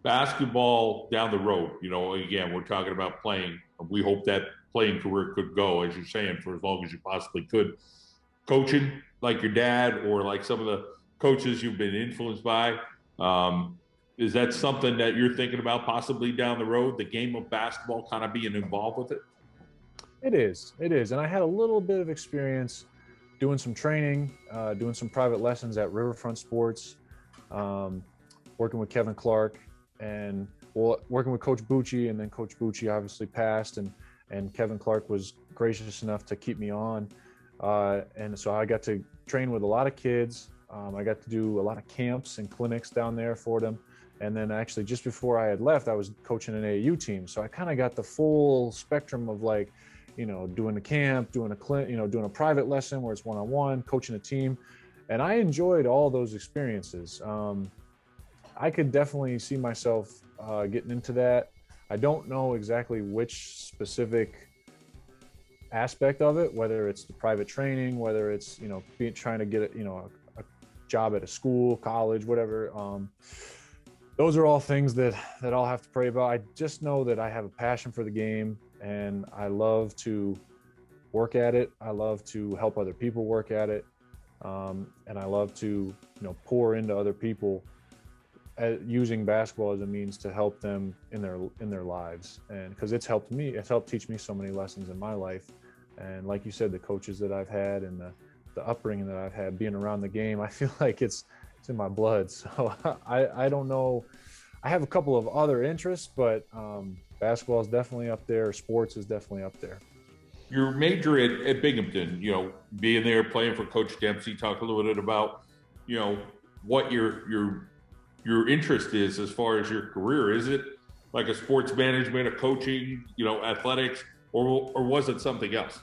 basketball down the road, again, we're talking about playing. We hope that playing career could go, as you're saying, for as long as you possibly could. Coaching like your dad or like some of the coaches you've been influenced by, is that something that you're thinking about possibly down the road, the game of basketball kind of being involved with it? It is. And I had a little bit of experience doing some training, doing some private lessons at Riverfront Sports, um, working with Kevin Clark, and working with Coach Bucci. And then Coach Bucci obviously passed, and Kevin Clark was gracious enough to keep me on. And so I got to train with a lot of kids. I got to do a lot of camps and clinics down there for them. And then actually just before I had left, I was coaching an AAU team. So I kind of got the full spectrum of doing the camp, doing a private lesson where it's one-on-one, coaching a team. And I enjoyed all those experiences. I could definitely see myself getting into that. I don't know exactly which specific aspect of it, whether it's the private training, whether it's, trying to get a job at a school, college, whatever. Those are all things that I'll have to pray about. I just know that I have a passion for the game, and I love to work at it. I love to help other people work at it. And I love to, pour into other people using basketball as a means to help them in their lives. And because it's helped teach me so many lessons in my life. And like you said, the coaches that I've had and the upbringing that I've had, being around the game, I feel like it's in my blood. So I don't know. I have a couple of other interests, but basketball is definitely up there. Sports is definitely up there. Your major at Binghamton, being there, playing for Coach Dempsey, talk a little bit about, what your interest is as far as your career. Is it like a sports management, a coaching, athletics, or was it something else?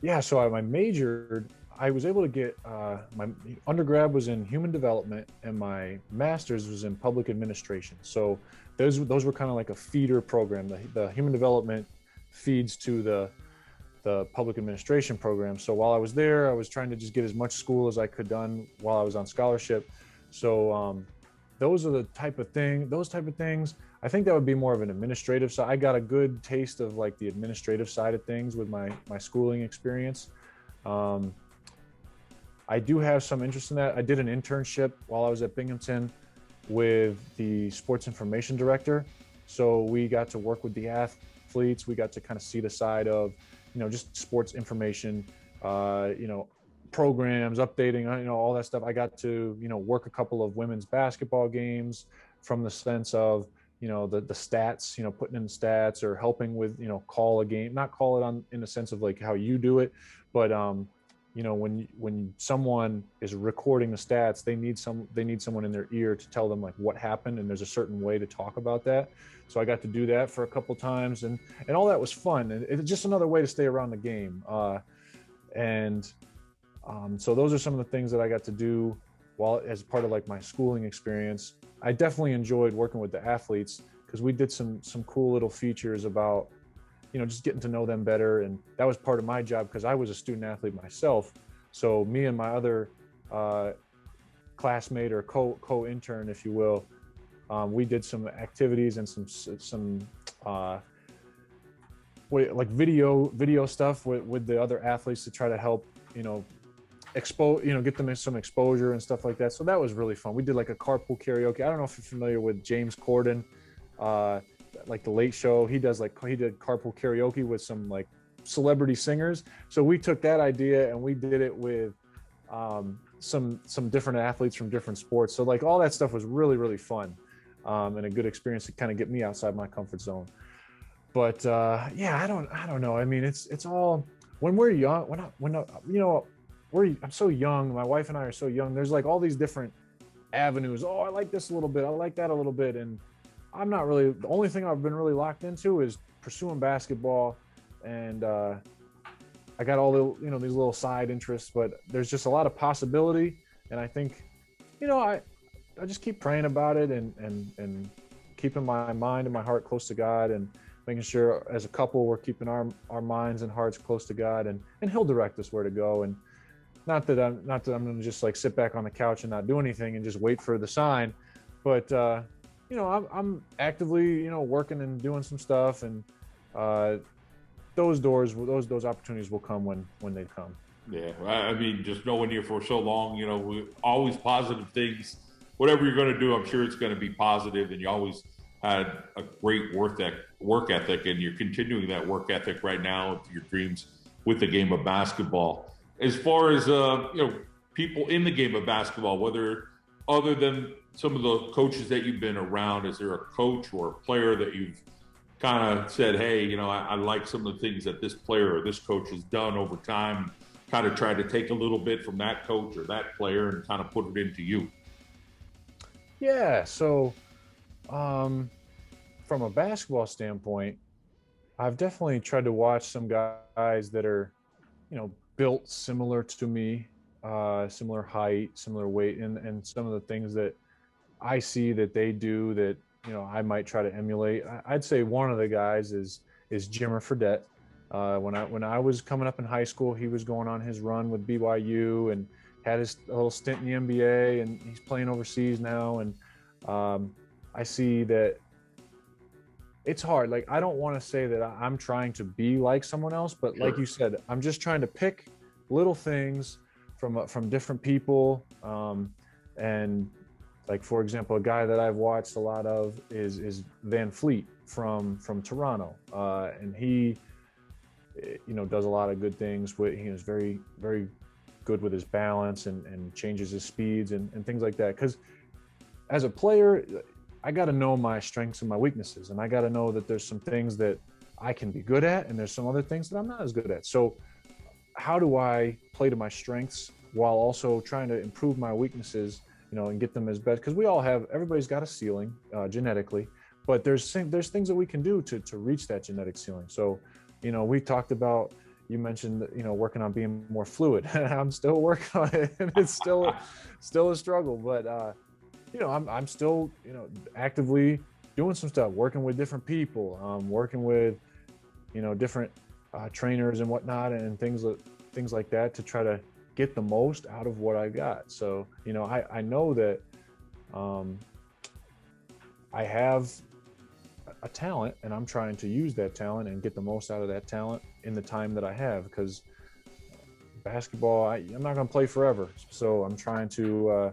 Yeah, so my major, I was able to get, my undergrad was in human development and my master's was in public administration. So those were kind of like a feeder program. The human development feeds to the public administration program. So while I was there, I was trying to just get as much school as I could done while I was on scholarship. So those type of things. I think that would be more of an administrative side. I got a good taste of like the administrative side of things with my schooling experience. I do have some interest in that. I did an internship while I was at Binghamton with the sports information director. So we got to work with the athletes. We got to kind of see the side of, just sports information, programs, updating, all that stuff. I got to, work a couple of women's basketball games from the sense of, the stats, putting in stats or helping with, call a game, not call it on in the sense of like how you do it, but, when someone is recording the stats, they need someone in their ear to tell them like what happened, and there's a certain way to talk about that. So I got to do that for a couple times, and all that was fun. And it's just another way to stay around the game. So those are some of the things that I got to do while as part of like my schooling experience. I definitely enjoyed working with the athletes because we did some cool little features about, just getting to know them better. And that was part of my job because I was a student athlete myself. So me and my other classmate or co-intern, if you will, we did some activities and some like video stuff with the other athletes to try to help, get them some exposure and stuff like that. So that was really fun. We did like a carpool karaoke. I don't know if you're familiar with James Corden, like the Late Show. He did carpool karaoke with some like celebrity singers. So we took that idea and we did it with some different athletes from different sports. So like all that stuff was really, really fun, and a good experience to kind of get me outside my comfort zone. But I don't know. I mean, it's all when we're young. I'm so young. My wife and I are so young. There's like all these different avenues. Oh, I like this a little bit. I like that a little bit. And I'm not really, the only thing I've been really locked into is pursuing basketball. And I got all the, these little side interests, but there's just a lot of possibility. And I think, I just keep praying about it and keeping my mind and my heart close to God, and making sure as a couple we're keeping our minds and hearts close to God, and He'll direct us where to go. And not that I'm going to just like sit back on the couch and not do anything and just wait for the sign, but I'm actively, working and doing some stuff, and uh, those opportunities will come when they come. Yeah, I mean, just knowing you for so long, always positive things. Whatever you're going to do, I'm sure it's going to be positive, and you always had a great work ethic, and you're continuing that work ethic right now with your dreams with the game of basketball. As far as people in the game of basketball, whether other than some of the coaches that you've been around, is there a coach or a player that you've kind of said, hey, I like some of the things that this player or this coach has done over time, kind of try to take a little bit from that coach or that player and kind of put it into you? Yeah. So, um, from a basketball standpoint, I've definitely tried to watch some guys that are, built similar to me, similar height, similar weight, and some of the things that I see that they do that I might try to emulate. I'd say one of the guys is Jimmer Fredette. When I was coming up in high school, he was going on his run with BYU and had his little stint in the NBA, and he's playing overseas now. And I see that it's hard. Like, I don't want to say that I'm trying to be like someone else, but like Sure. you said, I'm just trying to pick little things from different people. And like, for example, a guy that I've watched a lot of is Van Fleet from Toronto, and he does a lot of good things. He is very good with his balance and changes his speeds and things like that. Because as a player, I got to know my strengths and my weaknesses, and I got to know that there's some things that I can be good at, and there's some other things that I'm not as good at. So how do I play to my strengths while also trying to improve my weaknesses, and get them as best? Because everybody's got a ceiling genetically, but there's things that we can do to reach that genetic ceiling. So, we talked about, you mentioned, working on being more fluid. I'm still working on it, and it's still a struggle, but I'm still, actively doing some stuff, working with different people, working with, different trainers and whatnot, and things like that, to try to get the most out of what I got. So, I know that I have a talent, and I'm trying to use that talent and get the most out of that talent in the time that I have, because basketball, I'm not going to play forever. So I'm trying to,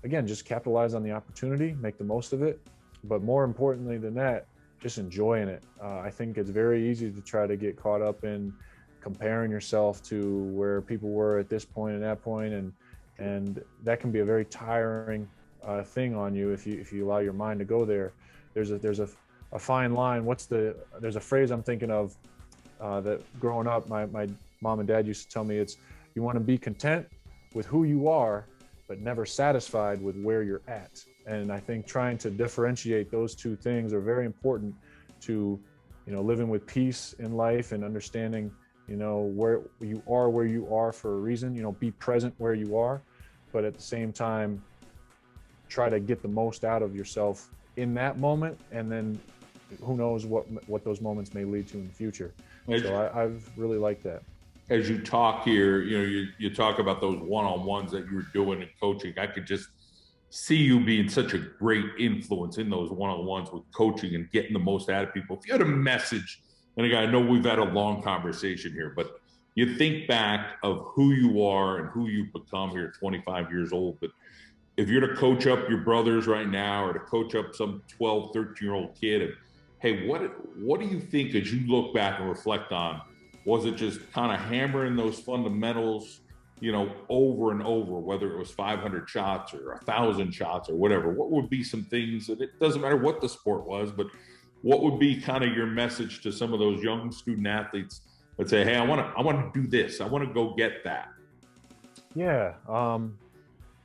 again, just capitalize on the opportunity, make the most of it. But more importantly than that, just enjoying it. I think it's very easy to try to get caught up in comparing yourself to where people were at this point and that point, and that can be a very tiring thing on you if you allow your mind to go there. There's a fine line. There's a phrase I'm thinking of that growing up, my mom and dad used to tell me, it's, you want to be content with who you are, but never satisfied with where you're at. And I think trying to differentiate those two things are very important to, living with peace in life and understanding, where you are for a reason. Be present where you are, but at the same time, try to get the most out of yourself in that moment, and then who knows what those moments may lead to in the future. So I've really liked that. As you talk here, you talk about those one-on-ones that you were doing in coaching. I could just see you being such a great influence in those one-on-ones with coaching and getting the most out of people. If you had a message, and again, I know we've had a long conversation here, but you think back of who you are and who you've become here at 25 years old. But if you're to coach up your brothers right now, or to coach up some 12, 13-year-old kid, and hey, what do you think as you look back and reflect on? Was it just kind of hammering those fundamentals, over and over, whether it was 500 shots or 1,000 shots or whatever? What would be some things that, it doesn't matter what the sport was, but what would be kind of your message to some of those young student athletes that say, hey, I want to do this. I want to go get that. Yeah.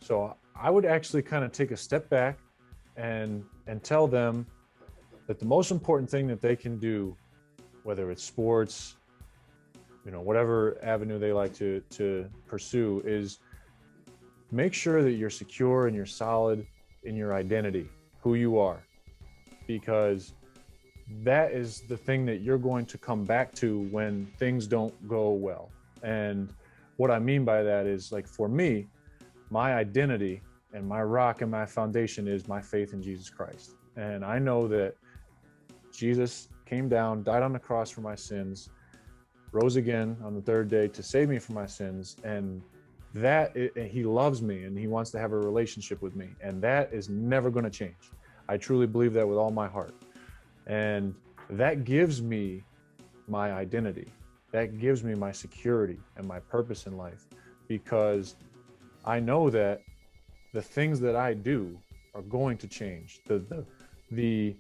So I would actually kind of take a step back and tell them that the most important thing that they can do, whether it's sports, whatever avenue they like to pursue, is make sure that you're secure and you're solid in your identity, who you are, because that is the thing that you're going to come back to when things don't go well. And what I mean by that is, like, for me, my identity and my rock and my foundation is my faith in Jesus Christ. And I know that Jesus came down, died on the cross for my sins, rose again on the third day to save me from my sins. And he loves me and he wants to have a relationship with me. And that is never going to change. I truly believe that with all my heart. And that gives me my identity. That gives me my security and my purpose in life, because I know that the things that I do are going to change. The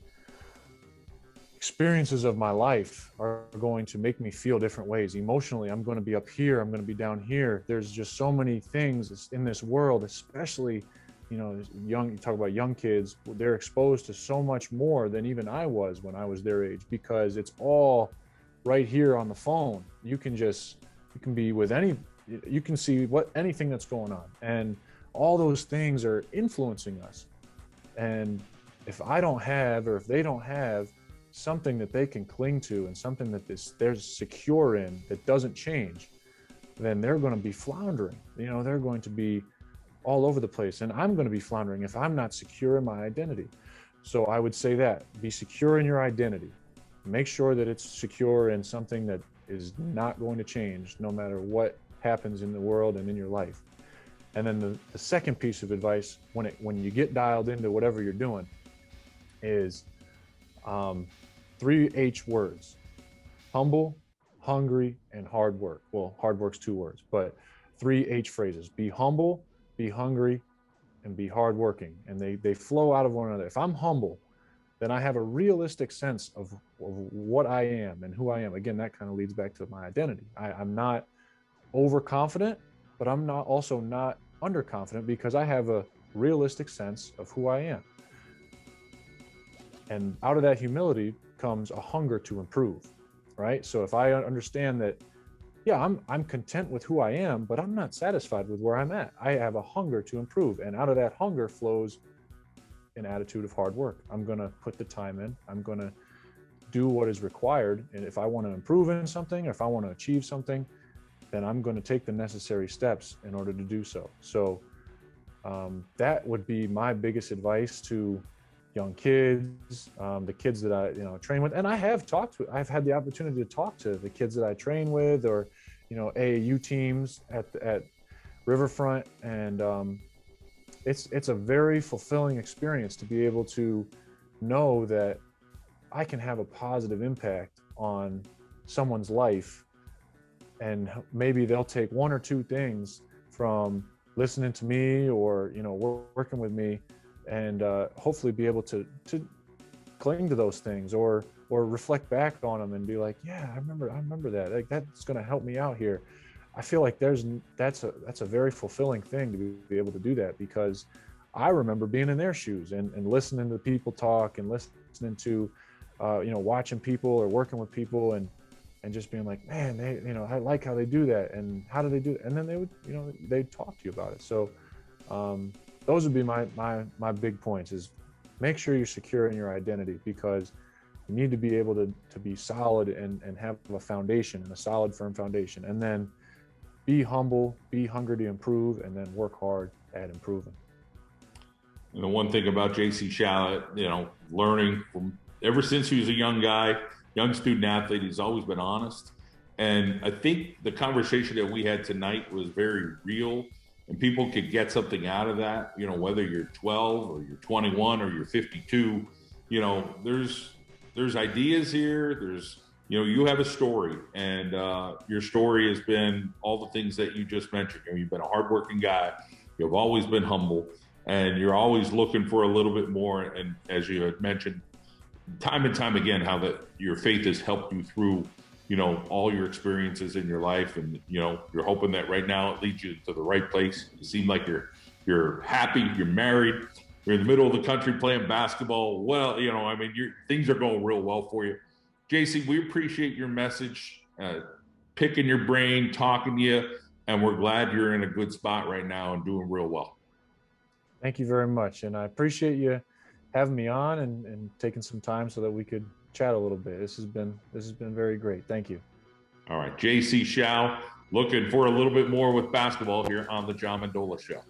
experiences of my life are going to make me feel different ways. Emotionally, I'm going to be up here, I'm going to be down here. There's just so many things in this world, especially, you talk about young kids, they're exposed to so much more than even I was when I was their age, because it's all right here on the phone. You can be with you can see anything that's going on, and all those things are influencing us. And if I don't have, or if they don't have something that they can cling to and something that they're secure in that doesn't change, then they're going to be floundering. They're going to be all over the place, and I'm going to be floundering if I'm not secure in my identity. So I would say that be secure in your identity. Make sure that it's secure in something that is not going to change no matter what happens in the world and in your life. And then the second piece of advice, when you get dialed into whatever you're doing, is 3 H words: humble, hungry, and hard work. Well, hard work's 2 words, but 3 H phrases: be humble, be hungry, and be hardworking. And they flow out of one another. If I'm humble, then I have a realistic sense of what I am and who I am. Again, that kind of leads back to my identity. I'm not overconfident, but I'm also not underconfident, because I have a realistic sense of who I am. And out of that humility comes a hunger to improve, right? So if I understand that, yeah, I'm content with who I am, but I'm not satisfied with where I'm at, I have a hunger to improve. And out of that hunger flows an attitude of hard work. I'm going to put the time in. I'm going to do what is required. And if I want to improve in something, or if I want to achieve something, then I'm going to take the necessary steps in order to do so. So that would be my biggest advice to young kids, the kids that I train with. And I've had the opportunity to talk to the kids that I train with, or AAU teams at Riverfront, and it's a very fulfilling experience to be able to know that I can have a positive impact on someone's life, and maybe they'll take 1 or 2 things from listening to me, or working with me, and hopefully be able to cling to those things, or reflect back on them and be like, yeah, I remember that. Like, that's going to help me out here. I feel like that's a very fulfilling thing to be able to do that, because I remember being in their shoes and listening to people talk, and listening to watching people or working with people, and just being like, man, I like how they do that, and how do they do it? And then they would they'd talk to you about it. So those would be my big points: is make sure you're secure in your identity, because you need to be able to be solid and have a foundation, and a solid, firm foundation. And then be humble, be hungry to improve, and then work hard at improving. And the one thing about JC Shallot, learning from ever since he was a young guy, young student athlete, he's always been honest. And I think the conversation that we had tonight was very real, and people could get something out of that, whether you're 12 or you're 21 or you're 52, there's ideas here. You have a story, and your story has been all the things that you just mentioned. You've been a hardworking guy. You've always been humble, and you're always looking for a little bit more. And as you had mentioned, time and time again, how your faith has helped you through, all your experiences in your life. And, you're hoping that right now it leads you to the right place. You seem like you're happy, you're married, you're in the middle of the country playing basketball. Well, things are going real well for you. JC, we appreciate your message, picking your brain, talking to you, and we're glad you're in a good spot right now and doing real well. Thank you very much. And I appreciate you having me on and taking some time so that we could chat a little bit. This has been very great. Thank you. All right, JC Shao, looking for a little bit more with basketball here on the John Mendola Show.